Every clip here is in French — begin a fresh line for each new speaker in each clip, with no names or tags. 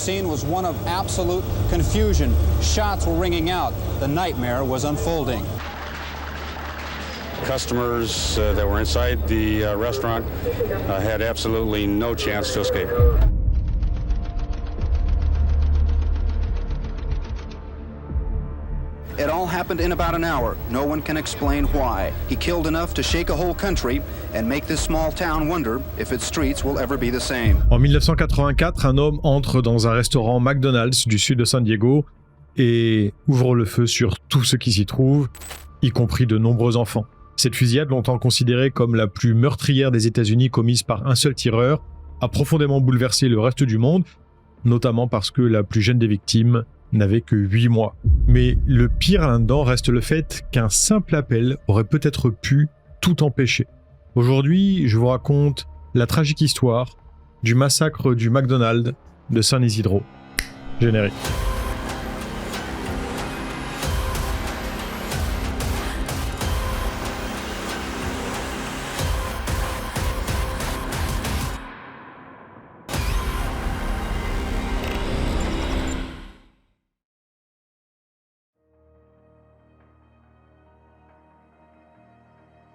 scene was one of absolute confusion. Shots were ringing out. The nightmare was unfolding.
Customers that were inside the restaurant had absolutely no chance to escape.
It all happened in about an hour. No one can explain why. He killed enough to shake a whole country and make this small town wonder if its streets will ever be the same.
En 1984, un homme entre dans un restaurant McDonald's du sud de San Diego et ouvre le feu sur tout ce qui s'y trouve, y compris de nombreux enfants. Cette fusillade, longtemps considérée comme la plus meurtrière des États-Unis commise par un seul tireur, a profondément bouleversé le reste du monde, notamment parce que la plus jeune des victimes n'avait que 8 mois. Mais le pire là-dedans reste le fait qu'un simple appel aurait peut-être pu tout empêcher. Aujourd'hui, je vous raconte la tragique histoire du massacre du McDonald's de San Isidro. Générique.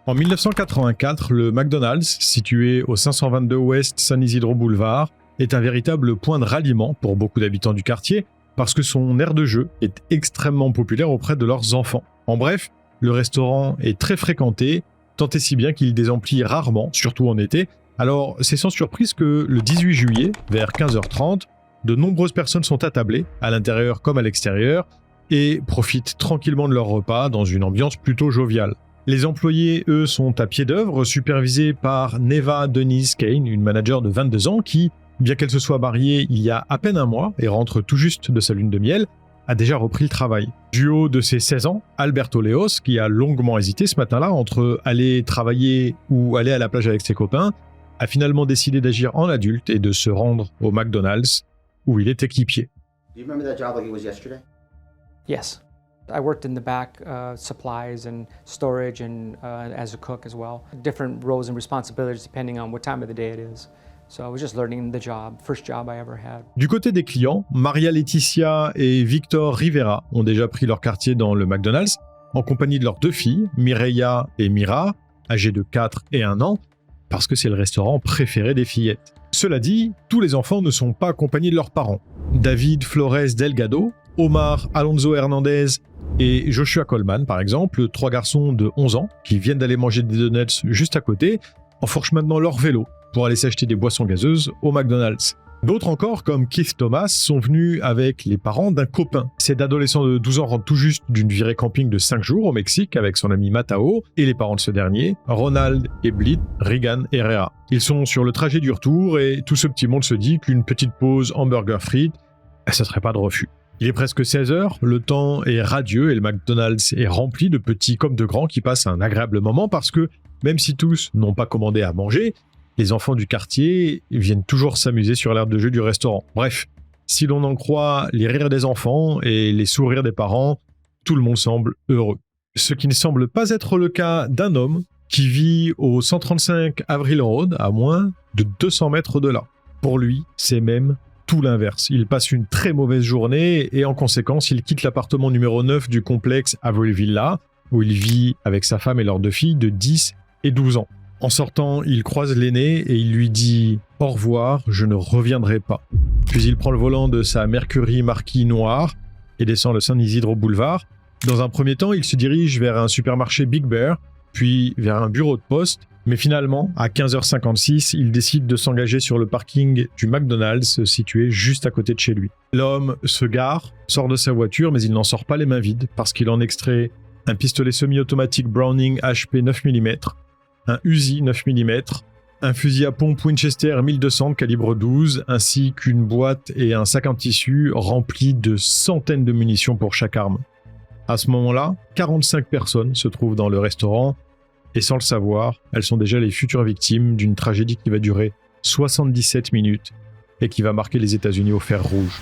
En 1984, le McDonald's, situé au 522 Ouest San Isidro Boulevard, est un véritable point de ralliement pour beaucoup d'habitants du quartier parce que son aire de jeu est extrêmement populaire auprès de leurs enfants. En bref, le restaurant est très fréquenté, tant et si bien qu'il désemplit rarement, surtout en été. Alors, c'est sans surprise que le 18 juillet, vers 15h30, de nombreuses personnes sont attablées, à l'intérieur comme à l'extérieur, et profitent tranquillement de leur repas dans une ambiance plutôt joviale. Les employés, eux, sont à pied d'œuvre, supervisés par Neva Denise Kane, une manager de 22 ans qui, bien qu'elle se soit mariée il y a à peine un mois et rentre tout juste de sa lune de miel, a déjà repris le travail. Du haut de ses 16 ans, Alberto Leos, qui a longuement hésité ce matin-là entre aller travailler ou aller à la plage avec ses copains, a finalement décidé d'agir en adulte et de se rendre au McDonald's, où il est équipier.
Do you remember that job like it was yesterday?
Yes. I worked in the back, supplies and storage and as a cook as well. Different roles and responsibilities depending on what time of the day it is. So I was just learning the job, first job I ever had.
Du côté des clients, Maria Laeticia et Victor Rivera ont déjà pris leur quartier dans le McDonald's en compagnie de leurs 2 filles, Mireia et Mira, âgées de 4 et 1 an, parce que c'est le restaurant préféré des fillettes. Cela dit, tous les enfants ne sont pas accompagnés de leurs parents. David Flores Delgado, Omar Alonso Hernandez et Joshua Coleman, par exemple, 3 garçons de 11 ans qui viennent d'aller manger des donuts juste à côté, enfourchent maintenant leur vélo pour aller s'acheter des boissons gazeuses au McDonald's. D'autres encore, comme Keith Thomas, sont venus avec les parents d'un copain. Cet adolescent de 12 ans rentre tout juste d'une virée camping de 5 jours au Mexique avec son ami Matao et les parents de ce dernier, Ronald et Blit Regan Herrera. Ils sont sur le trajet du retour et tout ce petit monde se dit qu'une petite pause hamburger frites, ça serait pas de refus. Il est presque 16h, le temps est radieux et le McDonald's est rempli de petits comme de grands qui passent un agréable moment parce que, même si tous n'ont pas commandé à manger, les enfants du quartier viennent toujours s'amuser sur l'aire de jeu du restaurant. Bref, si l'on en croit les rires des enfants et les sourires des parents, tout le monde semble heureux. Ce qui ne semble pas être le cas d'un homme qui vit au 135 Avril Road, à moins de 200 mètres de là. Pour lui, c'est même tout l'inverse. Il passe une très mauvaise journée et en conséquence, il quitte l'appartement numéro 9 du complexe Avril Villa, où il vit avec sa femme et leurs 2 filles de 10 et 12 ans. En sortant, il croise l'aîné et il lui dit « Au revoir, je ne reviendrai pas ». Puis il prend le volant de sa Mercury Marquis noire et descend le San Isidro Boulevard. Dans un premier temps, il se dirige vers un supermarché Big Bear, puis vers un bureau de poste. Mais finalement, à 15h56, il décide de s'engager sur le parking du McDonald's situé juste à côté de chez lui. L'homme se gare, sort de sa voiture, mais il n'en sort pas les mains vides parce qu'il en extrait un pistolet semi-automatique Browning HP 9 mm, un Uzi 9 mm, un fusil à pompe Winchester 1200 calibre 12, ainsi qu'une boîte et un sac en tissu remplis de centaines de munitions pour chaque arme. À ce moment-là, 45 personnes se trouvent dans le restaurant, et sans le savoir, elles sont déjà les futures victimes d'une tragédie qui va durer 77 minutes et qui va marquer les États-Unis au fer rouge.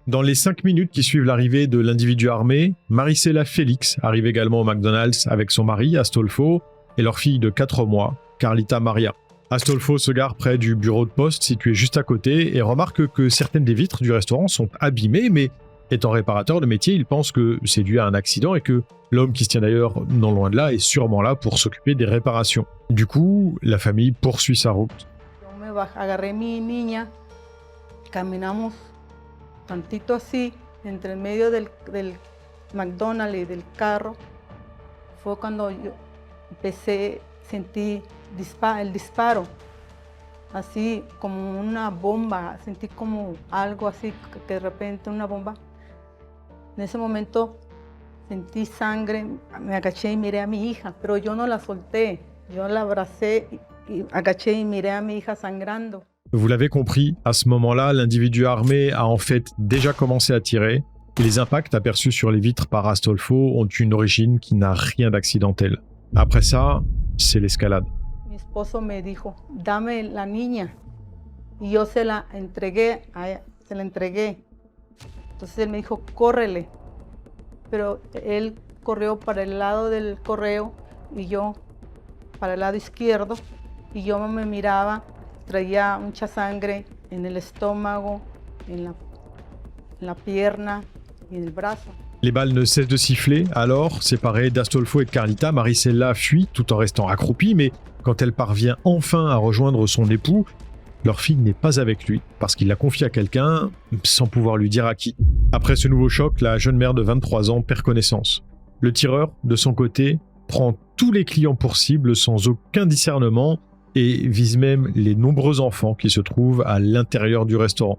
Dans les 5 minutes qui suivent l'arrivée de l'individu armé, Maricela Félix arrive également au McDonald's avec son mari, Astolfo, et leur fille de 4 mois, Carlita Maria. Astolfo se gare près du bureau de poste situé juste à côté et remarque que certaines des vitres du restaurant sont abîmées, mais étant réparateur de métier, il pense que c'est dû à un accident et que l'homme qui se tient d'ailleurs non loin de là est sûrement là pour s'occuper des réparations. Du coup, la famille poursuit sa route.
Yo me agarré mi niña, caminamos tantito así, entre el medio del McDonald's y del carro. Fue cuando yo empecé, sentí el disparo, así como una bomba, sentí como algo así, que de repente una bomba. En ese momento sentí sangre, me agaché y miré a mi hija, pero yo no la solté, yo la abracé y agaché y miré a mi hija sangrando.
Vous l'avez compris, à ce moment-là, l'individu armé a en fait déjà commencé à tirer. Et les impacts aperçus sur les vitres par Astolfo ont une origine qui n'a rien d'accidentel. Après ça, c'est l'escalade.
Mi esposo me dijo, dame la niña. Y yo se la entregué a ella, se la entregué. Entonces él me dijo, córrele. Pero él corrió para el lado del correo y yo para el lado izquierdo. Y yo me miraba, traía mucha sangre en el estómago, en la pierna y en el brazo.
Les balles ne cessent de siffler, alors, séparée d'Astolfo et de Carlita, Marisela fuit tout en restant accroupie, mais quand elle parvient enfin à rejoindre son époux, leur fille n'est pas avec lui, parce qu'il la confie à quelqu'un, sans pouvoir lui dire à qui. Après ce nouveau choc, la jeune mère de 23 ans perd connaissance. Le tireur, de son côté, prend tous les clients pour cible sans aucun discernement et vise même les nombreux enfants qui se trouvent à l'intérieur du restaurant.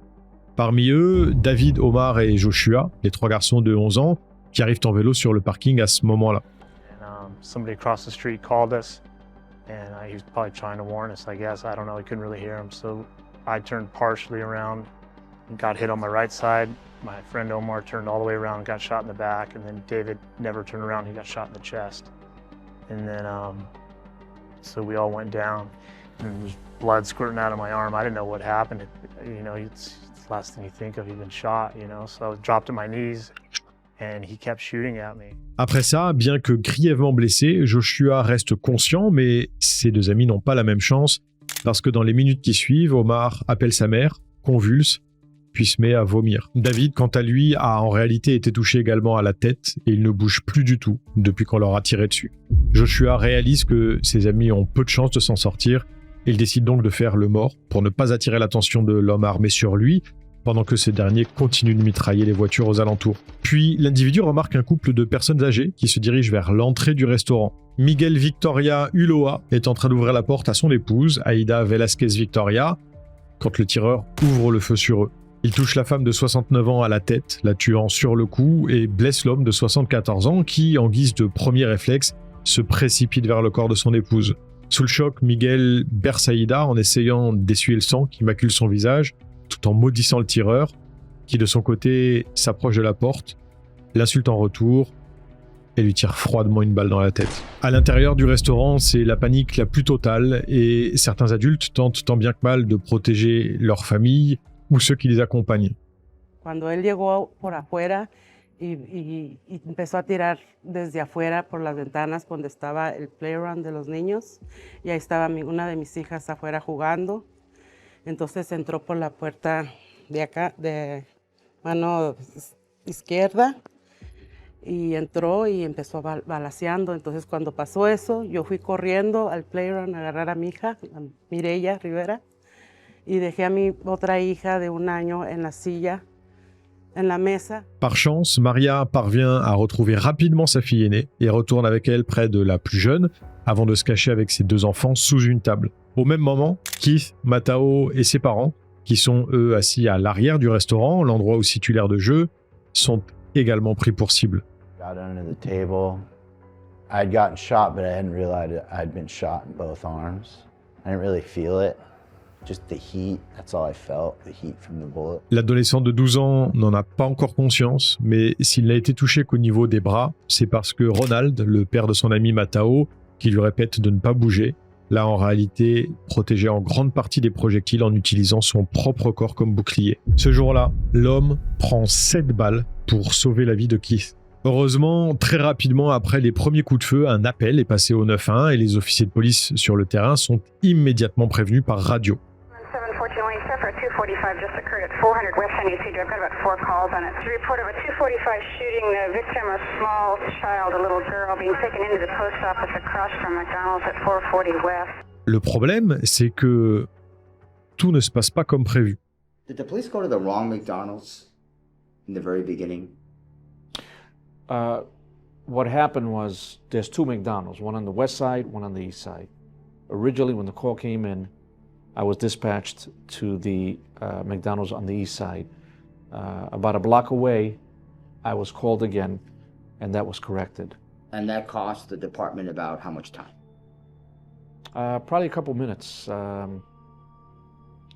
Parmi eux, David, Omar et Joshua, les 3 garçons de 11 ans, qui arrivent en vélo sur le parking à ce moment-là.
Somebody across the street called us, and he was probably trying to warn us, I guess. I don't know, he couldn't really hear him. So I turned partially around and got hit on my right side. My friend Omar turned all the way around and got shot in the back, and then David never turned around, he got shot in the chest. And then, so we all went down, and there was blood squirting out of my arm. I didn't know what happened. It's the last thing you think of, you've been shot, So I dropped to my knees, and he kept shooting at me.
Après ça, bien que grièvement blessé, Joshua reste conscient, mais ses 2 amis n'ont pas la même chance, parce que dans les minutes qui suivent, Omar appelle sa mère, convulse, puis se met à vomir. David, quant à lui, a en réalité été touché également à la tête, et il ne bouge plus du tout depuis qu'on leur a tiré dessus. Joshua réalise que ses amis ont peu de chances de s'en sortir. Il décide donc de faire le mort pour ne pas attirer l'attention de l'homme armé sur lui, pendant que ces derniers continuent de mitrailler les voitures aux alentours. Puis l'individu remarque un couple de personnes âgées qui se dirigent vers l'entrée du restaurant. Miguel Victoria Ulloa est en train d'ouvrir la porte à son épouse, Aida Velázquez Victoria, quand le tireur ouvre le feu sur eux. Il touche la femme de 69 ans à la tête, la tuant sur le coup, et blesse l'homme de 74 ans qui, en guise de premier réflexe, se précipite vers le corps de son épouse. Sous le choc, Miguel berce Aida en essayant d'essuyer le sang qui macule son visage, tout en maudissant le tireur, qui de son côté s'approche de la porte, l'insulte en retour et lui tire froidement une balle dans la tête. À l'intérieur du restaurant, c'est la panique la plus totale et certains adultes tentent tant bien que mal de protéger leur famille ou ceux qui les accompagnent.
Cuando él llegó por afuera y empezó a tirar desde afuera por las ventanas donde estaba el playground de los niños, y ahí estaba una de mis hijas afuera jugando. Entonces entró por la puerta de acá, de mano izquierda, y entró y empezó balaceando. Entonces cuando pasó eso, yo fui corriendo al playground a agarrar a mi hija, a Mireia Rivera, y dejé a mi otra hija de 1 año en la silla, en la mesa.
Par chance, Maria parvient à retrouver rapidement sa fille aînée et retourne avec elle près de la plus jeune, avant de se cacher avec ses 2 enfants sous une table. Au même moment, Keith, Matao et ses parents, qui sont eux assis à l'arrière du restaurant, l'endroit où se situe l'aire de jeu, sont également pris pour cible.
Got under the table. I'd gotten shot, but I hadn't realized I'd been shot in both arms. I didn't really feel it. Just the heat, that's all I felt, the heat from the bullet.
L'adolescent de 12 ans n'en a pas encore conscience, mais s'il n'a été touché qu'au niveau des bras, c'est parce que Ronald, le père de son ami Matao, qui lui répète de ne pas bouger, l'a en réalité protégé en grande partie des projectiles en utilisant son propre corps comme bouclier. Ce jour-là, l'homme prend 7 balles pour sauver la vie de Keith. Heureusement, très rapidement après les premiers coups de feu, un appel est passé au 911 et les officiers de police sur le terrain sont immédiatement prévenus par radio.
714 Lane Suffer, 245 just occurred at 400 West San Ysidro. I've got about 4 calls on it. It's a report of a 245 shooting the victim, a small child, a little girl, being taken into the post office across from McDonald's at 440 West.
Le problème, c'est que tout ne se passe pas comme prévu.
Did the police go to the wrong McDonald's in the very beginning?
What happened was there's two McDonald's, one on the west side, one on the east side. Originally, when the call came in, I was dispatched to the McDonald's on the east side. About a block away, I was called again, and that was corrected.
And that cost the department about how much time?
Probably a couple minutes,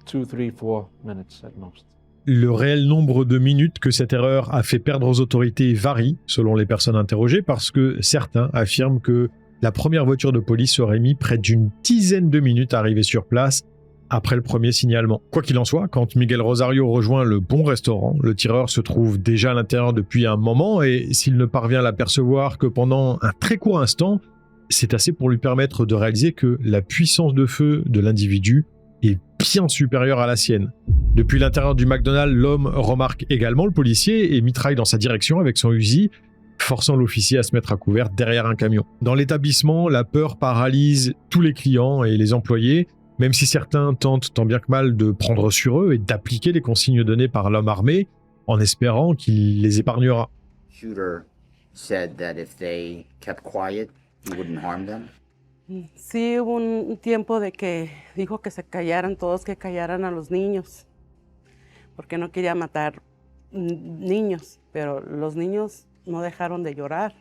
2, 3, 4 minutes at most.
Le réel nombre de minutes que cette erreur a fait perdre aux autorités varie selon les personnes interrogées parce que certains affirment que la première voiture de police aurait mis près d'une dizaine de minutes à arriver sur place après le premier signalement. Quoi qu'il en soit, quand Miguel Rosario rejoint le bon restaurant, le tireur se trouve déjà à l'intérieur depuis un moment et s'il ne parvient à l'apercevoir que pendant un très court instant, c'est assez pour lui permettre de réaliser que la puissance de feu de l'individu est bien supérieure à la sienne. Depuis l'intérieur du McDonald's, l'homme remarque également le policier et mitraille dans sa direction avec son Uzi, forçant l'officier à se mettre à couvert derrière un camion. Dans l'établissement, la peur paralyse tous les clients et les employés, même si certains tentent tant bien que mal de prendre sur eux et d'appliquer les consignes données par l'homme armé, en espérant qu'il les épargnera.
Shooter said that if they kept quiet, he wouldn't harm them.
Sí, hubo un tiempo de que dijo que se callaran todos, que callaran a los niños, porque no quería matar niños, pero los niños no dejaron de llorar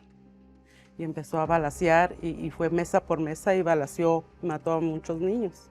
y empezó a balacear y fue mesa por mesa y balaceó, mató a muchos niños.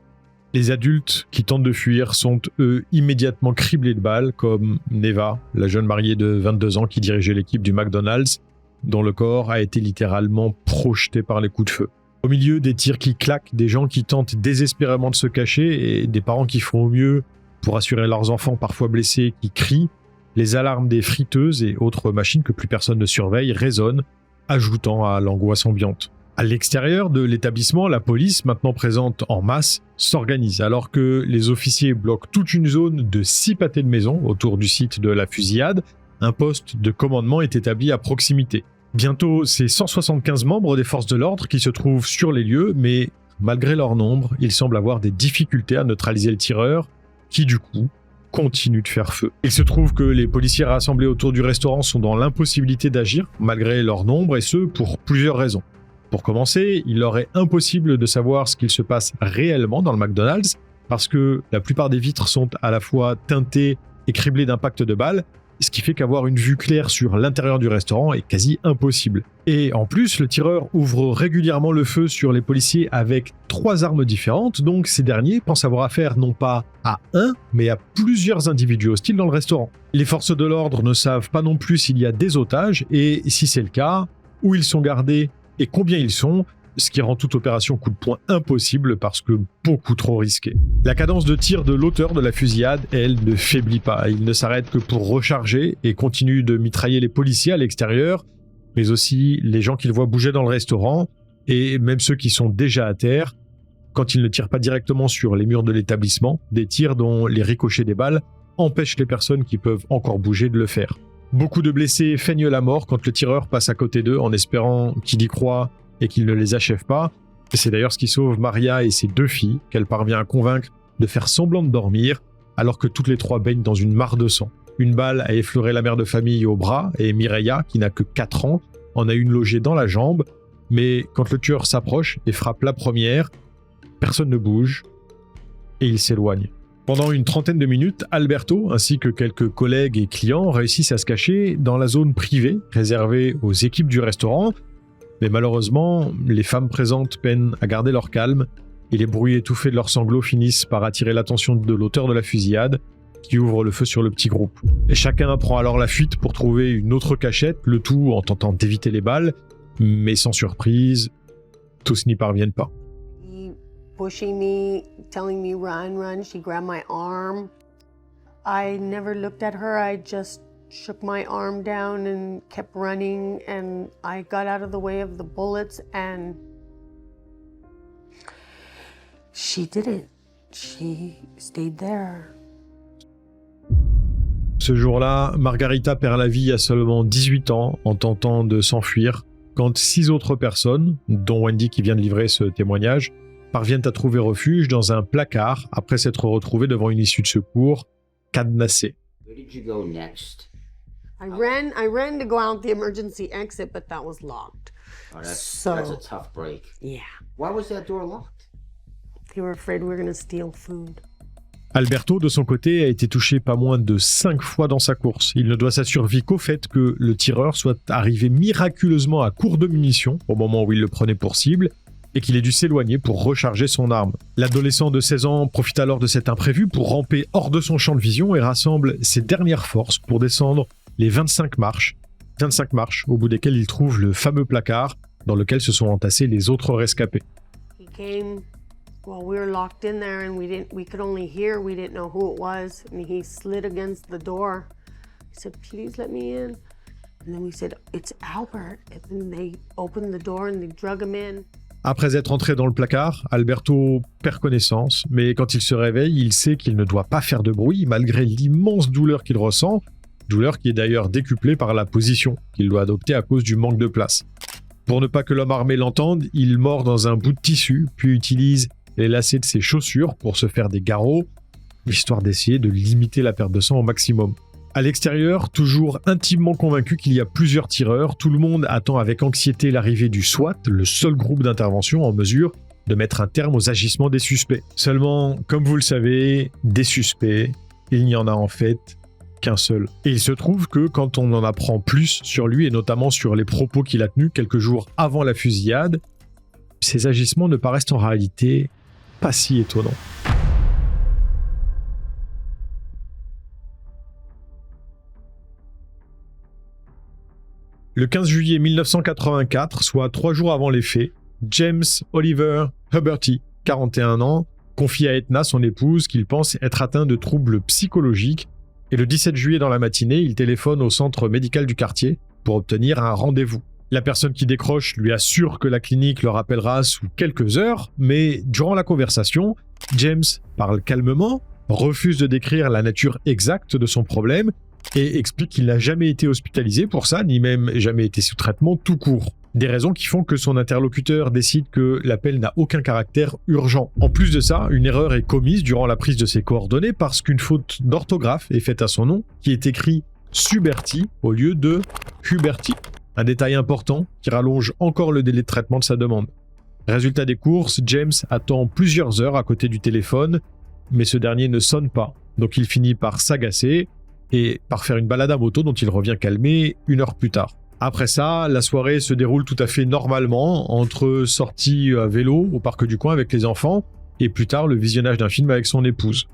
Les adultes qui tentent de fuir sont eux immédiatement criblés de balles, comme Neva, la jeune mariée de 22 ans qui dirigeait l'équipe du McDonald's, dont le corps a été littéralement projeté par les coups de feu. Au milieu des tirs qui claquent, des gens qui tentent désespérément de se cacher et des parents qui font au mieux pour assurer leurs enfants parfois blessés qui crient, les alarmes des friteuses et autres machines que plus personne ne surveille résonnent, ajoutant à l'angoisse ambiante. À l'extérieur de l'établissement, la police, maintenant présente en masse, s'organise alors que les officiers bloquent toute une zone de 6 pâtés de maison autour du site de la fusillade. Un poste de commandement est établi à proximité. Bientôt, c'est 175 membres des forces de l'ordre qui se trouvent sur les lieux, mais malgré leur nombre, ils semblent avoir des difficultés à neutraliser le tireur, qui du coup continue de faire feu. Il se trouve que les policiers rassemblés autour du restaurant sont dans l'impossibilité d'agir, malgré leur nombre, et ce, pour plusieurs raisons. Pour commencer, il leur est impossible de savoir ce qu'il se passe réellement dans le McDonald's, parce que la plupart des vitres sont à la fois teintées et criblées d'impacts de balles, ce qui fait qu'avoir une vue claire sur l'intérieur du restaurant est quasi impossible. Et en plus, le tireur ouvre régulièrement le feu sur les policiers avec 3 armes différentes, donc ces derniers pensent avoir affaire non pas à un, mais à plusieurs individus hostiles dans le restaurant. Les forces de l'ordre ne savent pas non plus s'il y a des otages, et si c'est le cas, où ils sont gardés et combien ils sont, ce qui rend toute opération coup de poing impossible parce que beaucoup trop risqué. La cadence de tir de l'auteur de la fusillade, elle, ne faiblit pas. Il ne s'arrête que pour recharger et continue de mitrailler les policiers à l'extérieur, mais aussi les gens qu'il voit bouger dans le restaurant et même ceux qui sont déjà à terre. Quand il ne tire pas directement sur les murs de l'établissement, des tirs dont les ricochets des balles empêchent les personnes qui peuvent encore bouger de le faire. Beaucoup de blessés feignent la mort quand le tireur passe à côté d'eux en espérant qu'il y croit et qu'il ne les achève pas. Et c'est d'ailleurs ce qui sauve Maria et ses 2 filles, qu'elle parvient à convaincre de faire semblant de dormir, alors que toutes les 3 baignent dans une mare de sang. Une balle a effleuré la mère de famille au bras, et Mireia, qui n'a que 4 ans, en a une logée dans la jambe, mais quand le tueur s'approche et frappe la première, personne ne bouge, et il s'éloigne. Pendant une trentaine de minutes, Alberto, ainsi que quelques collègues et clients, réussissent à se cacher dans la zone privée, réservée aux équipes du restaurant. Mais malheureusement, les femmes présentes peinent à garder leur calme et les bruits étouffés de leurs sanglots finissent par attirer l'attention de l'auteur de la fusillade qui ouvre le feu sur le petit groupe. Et chacun prend alors la fuite pour trouver une autre cachette, le tout en tentant d'éviter les balles, mais sans surprise, tous n'y parviennent pas.
Pushing me, telling me run, run. She grabbed my arm. I never looked at her. I just shook my arm down and kept running, and I got out of the way of the bullets, and she didn't. She stayed there.
Ce jour-là, Margarita perd la vie à seulement 18 ans en tentant de s'enfuir, quand 6 autres personnes, dont Wendy qui vient de livrer ce témoignage, parviennent à trouver refuge dans un placard après s'être retrouvées devant une issue de secours cadenassée.
Where did you go next?
I ran to go out the emergency exit, but that was locked.
Oh, that's
So-
a tough break.
Yeah.
Why was that door locked?
They were afraid we were going to steal food.
Alberto, de son côté, a été touché pas moins de 5 fois dans sa course. Il ne doit sa survie qu'au fait que le tireur soit arrivé miraculeusement à court de munitions au moment où il le prenait pour cible et qu'il ait dû s'éloigner pour recharger son arme. L'adolescent de 16 ans profite alors de cet imprévu pour ramper hors de son champ de vision et rassemble ses dernières forces pour descendre les 25 marches au bout desquelles il trouve le fameux placard dans lequel se sont entassés les autres rescapés.
He came while we were locked in there, and we could only hear. We didn't know who it was, and he slid against the door. He said, "Please let me in." And then we said, "It's Albert." And then they opened the door and they drug him in.
Après être entré dans le placard, Alberto perd connaissance, mais quand il se réveille, il sait qu'il ne doit pas faire de bruit malgré l'immense douleur qu'il ressent, douleur qui est d'ailleurs décuplée par la position qu'il doit adopter à cause du manque de place. Pour ne pas que l'homme armé l'entende, il mord dans un bout de tissu, puis utilise les lacets de ses chaussures pour se faire des garrots, histoire d'essayer de limiter la perte de sang au maximum. À l'extérieur, toujours intimement convaincu qu'il y a plusieurs tireurs, tout le monde attend avec anxiété l'arrivée du SWAT, le seul groupe d'intervention en mesure de mettre un terme aux agissements des suspects. Seulement, comme vous le savez, des suspects, il n'y en a en fait qu'un seul. Et il se trouve que quand on en apprend plus sur lui, et notamment sur les propos qu'il a tenus quelques jours avant la fusillade, ces agissements ne paraissent en réalité pas si étonnants. Le 15 juillet 1984, soit 3 jours avant les faits, James Oliver Huberty, 41 ans, confie à Etna, son épouse, qu'il pense être atteint de troubles psychologiques, et le 17 juillet dans la matinée, il téléphone au centre médical du quartier pour obtenir un rendez-vous. La personne qui décroche lui assure que la clinique le rappellera sous quelques heures, mais durant la conversation, James parle calmement, refuse de décrire la nature exacte de son problème et explique qu'il n'a jamais été hospitalisé pour ça, ni même jamais été sous traitement tout court. Des raisons qui font que son interlocuteur décide que l'appel n'a aucun caractère urgent. En plus de ça, une erreur est commise durant la prise de ses coordonnées parce qu'une faute d'orthographe est faite à son nom, qui est écrit Suberti au lieu de Huberty. Un détail important qui rallonge encore le délai de traitement de sa demande. Résultat des courses, James attend plusieurs heures à côté du téléphone, mais ce dernier ne sonne pas. Donc il finit par s'agacer et par faire une balade à moto dont il revient calmé 1 heure plus tard. Après ça, la soirée se déroule tout à fait normalement, entre sorties à vélo au parc du coin avec les enfants et plus tard le visionnage d'un film avec son épouse.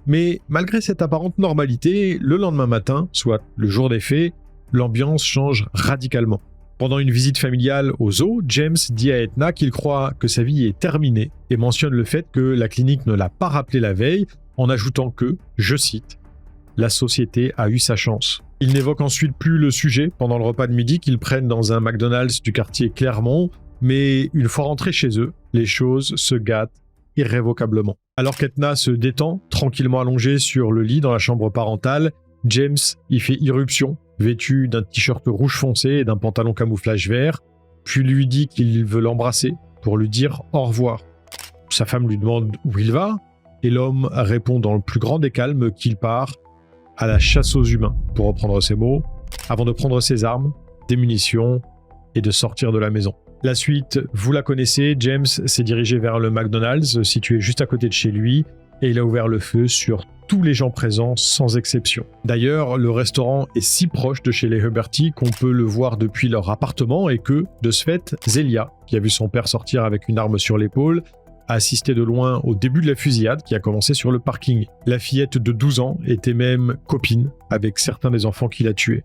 Mais malgré cette apparente normalité, le lendemain matin, soit le jour des faits, l'ambiance change radicalement. Pendant une visite familiale au zoo, James dit à Etna qu'il croit que sa vie est terminée et mentionne le fait que la clinique ne l'a pas rappelé la veille en ajoutant que, je cite, « La société a eu sa chance ». Il n'évoque ensuite plus le sujet pendant le repas de midi qu'ils prennent dans un McDonald's du quartier Clermont, mais une fois rentrés chez eux, les choses se gâtent irrévocablement. Alors qu'Etna se détend, tranquillement allongée sur le lit dans la chambre parentale, James y fait irruption, vêtu d'un t-shirt rouge foncé et d'un pantalon camouflage vert, puis lui dit qu'il veut l'embrasser pour lui dire au revoir. Sa femme lui demande où il va, et l'homme répond dans le plus grand des calmes qu'il part à la chasse aux humains, pour reprendre ses mots, avant de prendre ses armes, des munitions et de sortir de la maison. La suite, vous la connaissez, James s'est dirigé vers le McDonald's, situé juste à côté de chez lui, et il a ouvert le feu sur tous les gens présents sans exception. D'ailleurs, le restaurant est si proche de chez les Huberty qu'on peut le voir depuis leur appartement et que, de ce fait, Zelia, qui a vu son père sortir avec une arme sur l'épaule, a assisté de loin au début de la fusillade qui a commencé sur le parking. La fillette de 12 ans était même copine avec certains des enfants qu'il a tués.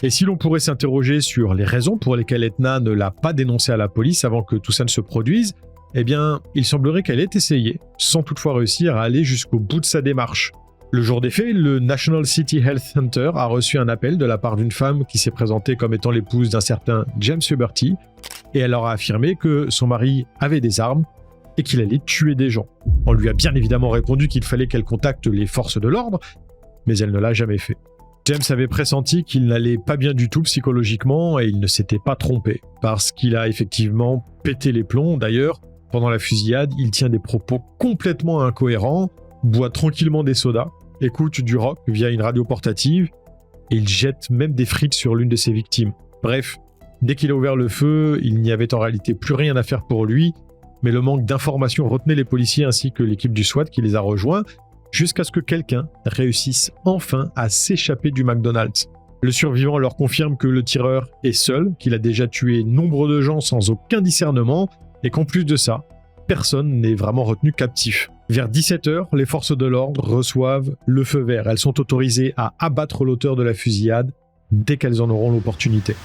Et si l'on pourrait s'interroger sur les raisons pour lesquelles Etna ne l'a pas dénoncé à la police avant que tout ça ne se produise, eh bien, il semblerait qu'elle ait essayé, sans toutefois réussir à aller jusqu'au bout de sa démarche. Le jour des faits, le National City Health Center a reçu un appel de la part d'une femme qui s'est présentée comme étant l'épouse d'un certain James Huberty, et elle leur a affirmé que son mari avait des armes et qu'il allait tuer des gens. On lui a bien évidemment répondu qu'il fallait qu'elle contacte les forces de l'ordre, mais elle ne l'a jamais fait. James avait pressenti qu'il n'allait pas bien du tout psychologiquement et il ne s'était pas trompé, parce qu'il a effectivement pété les plombs. D'ailleurs, pendant la fusillade, il tient des propos complètement incohérents, boit tranquillement des sodas, écoute du rock via une radio portative et il jette même des frites sur l'une de ses victimes. Bref, dès qu'il a ouvert le feu, il n'y avait en réalité plus rien à faire pour lui, mais le manque d'informations retenait les policiers ainsi que l'équipe du SWAT qui les a rejoints, jusqu'à ce que quelqu'un réussisse enfin à s'échapper du McDonald's. Le survivant leur confirme que le tireur est seul, qu'il a déjà tué nombre de gens sans aucun discernement, et qu'en plus de ça, personne n'est vraiment retenu captif. Vers 17h, les forces de l'ordre reçoivent le feu vert. Elles sont autorisées à abattre l'auteur de la fusillade dès qu'elles en auront l'opportunité.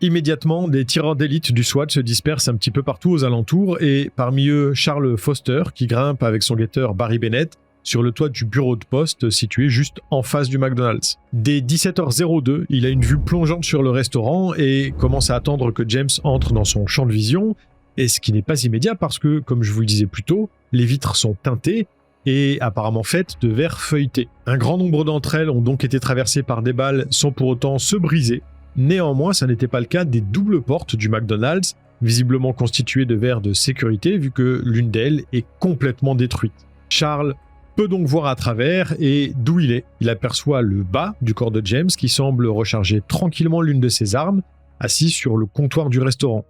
Immédiatement, des tireurs d'élite du SWAT se dispersent un petit peu partout aux alentours et parmi eux, Charles Foster qui grimpe avec son guetteur Barry Bennett sur le toit du bureau de poste situé juste en face du McDonald's. Dès 17h02, il a une vue plongeante sur le restaurant et commence à attendre que James entre dans son champ de vision, et ce qui n'est pas immédiat parce que, comme je vous le disais plus tôt, les vitres sont teintées et apparemment faites de verre feuilleté. Un grand nombre d'entre elles ont donc été traversées par des balles sans pour autant se briser. Néanmoins, ça n'était pas le cas des doubles portes du McDonald's, visiblement constituées de verres de sécurité vu que l'une d'elles est complètement détruite. Charles peut donc voir à travers et d'où il aperçoit le bas du corps de James qui semble recharger tranquillement l'une de ses armes, assis sur le comptoir du restaurant.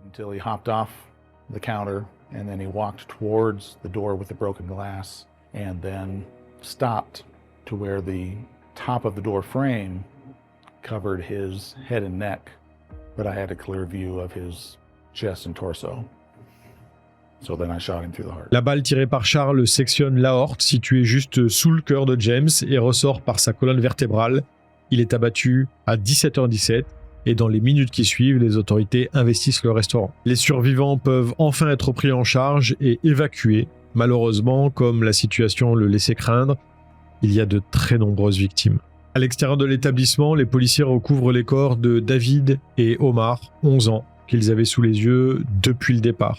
Until he hopped off the counter and then he walked towards the door with the broken glass and then stopped to where the top of the door frame covered his head and neck, but I had a clear view of his chest and torso. So then I shot him through the heart.
La balle tirée par Charles sectionne l'aorte située juste sous le cœur de James et ressort par sa colonne vertébrale. Il est abattu à 17h17 et dans les minutes qui suivent, les autorités investissent le restaurant. Les survivants peuvent enfin être pris en charge et évacués. Malheureusement, comme la situation le laissait craindre, il y a de très nombreuses victimes. À l'extérieur de l'établissement, les policiers recouvrent les corps de David et Omar, 11 ans, qu'ils avaient sous les yeux depuis le départ.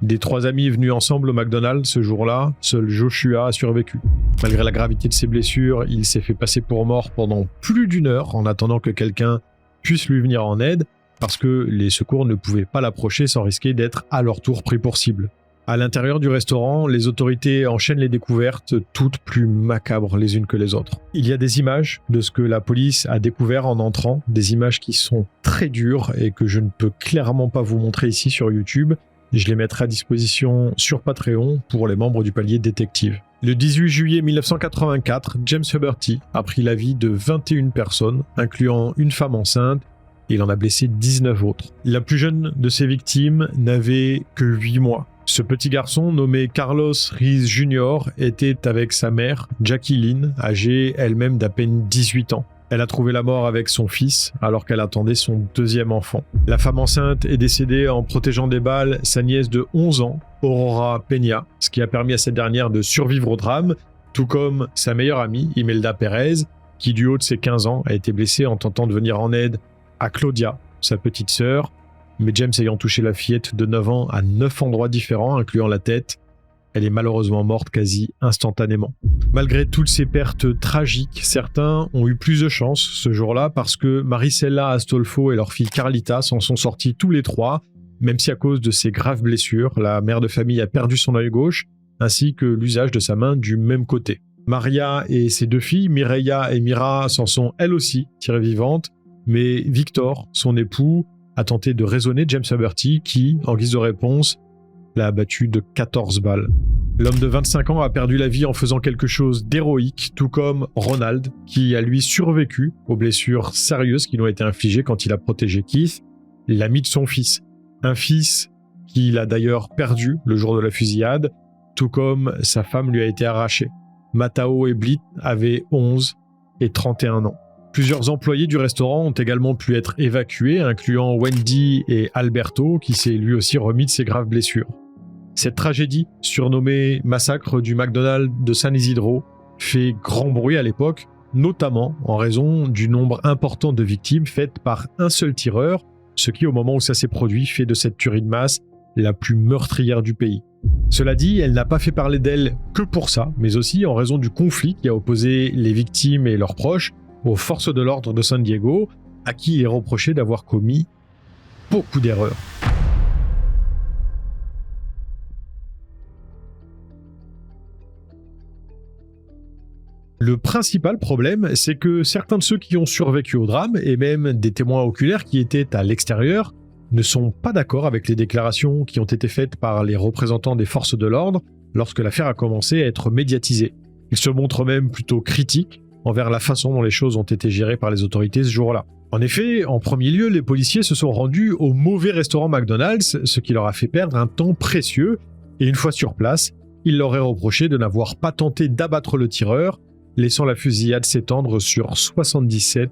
Des 3 amis venus ensemble au McDonald's ce jour-là, seul Joshua a survécu. Malgré la gravité de ses blessures, il s'est fait passer pour mort pendant plus d'1 heure en attendant que quelqu'un puisse lui venir en aide, parce que les secours ne pouvaient pas l'approcher sans risquer d'être à leur tour pris pour cible. À l'intérieur du restaurant, les autorités enchaînent les découvertes, toutes plus macabres les unes que les autres. Il y a des images de ce que la police a découvert en entrant, des images qui sont très dures et que je ne peux clairement pas vous montrer ici sur YouTube. Je les mettrai à disposition sur Patreon pour les membres du palier détective. Le 18 juillet 1984, James Huberty a pris la vie de 21 personnes, incluant une femme enceinte, et il en a blessé 19 autres. La plus jeune de ses victimes n'avait que 8 mois. Ce petit garçon, nommé Carlos Reese Jr., était avec sa mère, Jackie Lynn, âgée elle-même d'à peine 18 ans. Elle a trouvé la mort avec son fils alors qu'elle attendait son 2e enfant. La femme enceinte est décédée en protégeant des balles sa nièce de 11 ans, Aurora Peña, ce qui a permis à cette dernière de survivre au drame, tout comme sa meilleure amie, Imelda Perez, qui du haut de ses 15 ans a été blessée en tentant de venir en aide à Claudia, sa petite sœur, mais James ayant touché la fillette de 9 ans à 9 endroits différents, incluant la tête, elle est malheureusement morte quasi instantanément. Malgré toutes ces pertes tragiques, certains ont eu plus de chance ce jour-là parce que Maricela Astolfo et leur fille Carlita s'en sont sortis tous les 3, même si à cause de ses graves blessures, la mère de famille a perdu son œil gauche, ainsi que l'usage de sa main du même côté. Maria et ses 2 filles, Mireia et Mira, s'en sont elles aussi tirées vivantes, mais Victor, son époux, a tenté de raisonner James Huberty qui, en guise de réponse, l'a abattu de 14 balles. L'homme de 25 ans a perdu la vie en faisant quelque chose d'héroïque, tout comme Ronald, qui a lui survécu aux blessures sérieuses qui lui ont été infligées quand il a protégé Keith, l'ami de son fils. Un fils qu'il a d'ailleurs perdu le jour de la fusillade, tout comme sa femme lui a été arrachée. Matao et Blit avaient 11 et 31 ans. Plusieurs employés du restaurant ont également pu être évacués, incluant Wendy et Alberto, qui s'est lui aussi remis de ses graves blessures. Cette tragédie, surnommée massacre du McDonald's de San Isidro, fait grand bruit à l'époque, notamment en raison du nombre important de victimes faites par un seul tireur, ce qui, au moment où ça s'est produit, fait de cette tuerie de masse la plus meurtrière du pays. Cela dit, elle n'a pas fait parler d'elle que pour ça, mais aussi en raison du conflit qui a opposé les victimes et leurs proches aux forces de l'ordre de San Diego, à qui il est reproché d'avoir commis beaucoup d'erreurs. Le principal problème, c'est que certains de ceux qui ont survécu au drame, et même des témoins oculaires qui étaient à l'extérieur, ne sont pas d'accord avec les déclarations qui ont été faites par les représentants des forces de l'ordre lorsque l'affaire a commencé à être médiatisée. Ils se montrent même plutôt critiques envers la façon dont les choses ont été gérées par les autorités ce jour-là. En effet, en premier lieu, les policiers se sont rendus au mauvais restaurant McDonald's, ce qui leur a fait perdre un temps précieux, et une fois sur place, ils leur est reproché de n'avoir pas tenté d'abattre le tireur, laissant la fusillade s'étendre sur 77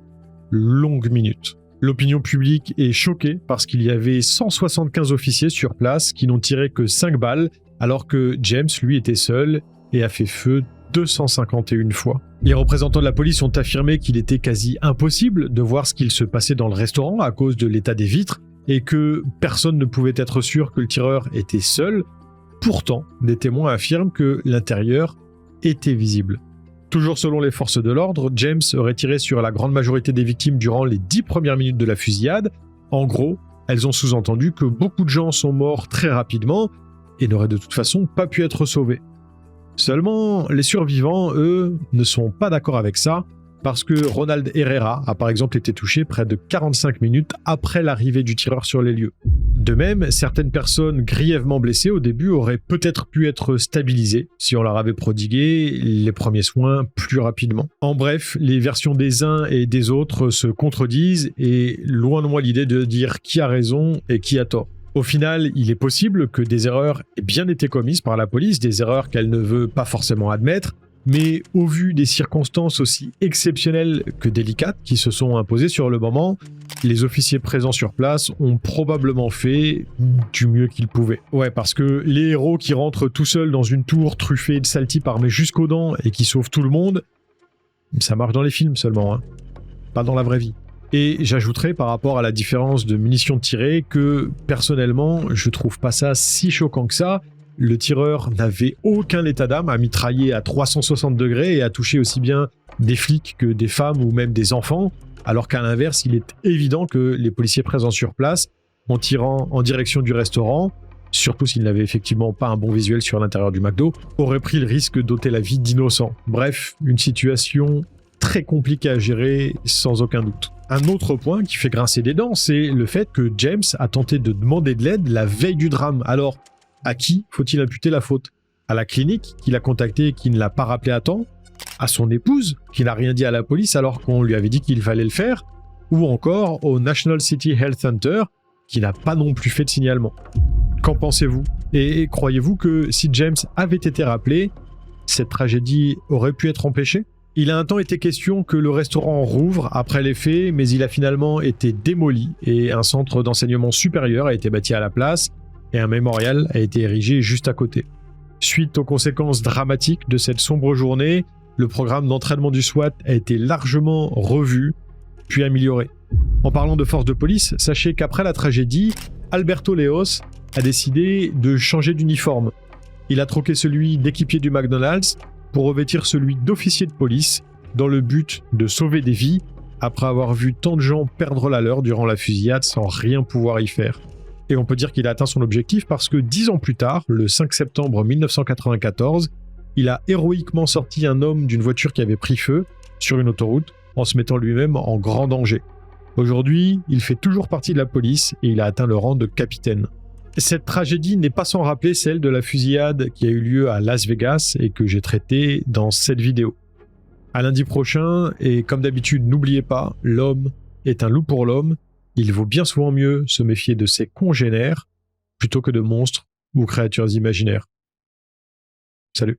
longues minutes. L'opinion publique est choquée parce qu'il y avait 175 officiers sur place qui n'ont tiré que 5 balles, alors que James, lui, était seul et a fait feu 251 fois. Les représentants de la police ont affirmé qu'il était quasi impossible de voir ce qu'il se passait dans le restaurant à cause de l'état des vitres et que personne ne pouvait être sûr que le tireur était seul. Pourtant, des témoins affirment que l'intérieur était visible. Toujours selon les forces de l'ordre, James aurait tiré sur la grande majorité des victimes durant les 10 premières minutes de la fusillade. En gros, elles ont sous-entendu que beaucoup de gens sont morts très rapidement et n'auraient de toute façon pas pu être sauvés. Seulement, les survivants, eux, ne sont pas d'accord avec ça, parce que Ronald Herrera a par exemple été touché près de 45 minutes après l'arrivée du tireur sur les lieux. De même, certaines personnes grièvement blessées au début auraient peut-être pu être stabilisées si on leur avait prodigué les premiers soins plus rapidement. En bref, les versions des uns et des autres se contredisent et loin de moi l'idée de dire qui a raison et qui a tort. Au final, il est possible que des erreurs aient bien été commises par la police, des erreurs qu'elle ne veut pas forcément admettre, mais au vu des circonstances aussi exceptionnelles que délicates qui se sont imposées sur le moment, les officiers présents sur place ont probablement fait du mieux qu'ils pouvaient. Ouais, parce que les héros qui rentrent tout seuls dans une tour truffée de sale types armés jusqu'aux dents et qui sauvent tout le monde, ça marche dans les films seulement, hein, pas dans la vraie vie. Et j'ajouterais par rapport à la différence de munitions tirées que, personnellement, je trouve pas ça si choquant que ça. Le tireur n'avait aucun état d'âme à mitrailler à 360 degrés et à toucher aussi bien des flics que des femmes ou même des enfants, alors qu'à l'inverse, il est évident que les policiers présents sur place, en tirant en direction du restaurant, surtout s'ils n'avaient effectivement pas un bon visuel sur l'intérieur du McDo, auraient pris le risque d'ôter la vie d'innocents. Bref, une situation très compliquée à gérer sans aucun doute. Un autre point qui fait grincer des dents, c'est le fait que James a tenté de demander de l'aide la veille du drame. Alors, à qui faut-il imputer la faute? À la clinique qui l'a contacté et qui ne l'a pas rappelé à temps? À son épouse qui n'a rien dit à la police alors qu'on lui avait dit qu'il fallait le faire? Ou encore au National City Health Center qui n'a pas non plus fait de signalement? Qu'en pensez-vous? Et croyez-vous que si James avait été rappelé, cette tragédie aurait pu être empêchée? Il a un temps été question que le restaurant rouvre après les faits, mais il a finalement été démoli et un centre d'enseignement supérieur a été bâti à la place et un mémorial a été érigé juste à côté. Suite aux conséquences dramatiques de cette sombre journée, le programme d'entraînement du SWAT a été largement revu, puis amélioré. En parlant de force de police, sachez qu'après la tragédie, Alberto Leos a décidé de changer d'uniforme. Il a troqué celui d'équipier du McDonald's pour revêtir celui d'officier de police dans le but de sauver des vies après avoir vu tant de gens perdre la leur durant la fusillade sans rien pouvoir y faire. Et on peut dire qu'il a atteint son objectif parce que 10 ans plus tard, le 5 septembre 1994, il a héroïquement sorti un homme d'une voiture qui avait pris feu sur une autoroute en se mettant lui-même en grand danger. Aujourd'hui, il fait toujours partie de la police et il a atteint le rang de capitaine. Cette tragédie n'est pas sans rappeler celle de la fusillade qui a eu lieu à Las Vegas et que j'ai traitée dans cette vidéo. À lundi prochain, et comme d'habitude, n'oubliez pas, l'homme est un loup pour l'homme. Il vaut bien souvent mieux se méfier de ses congénères plutôt que de monstres ou créatures imaginaires. Salut.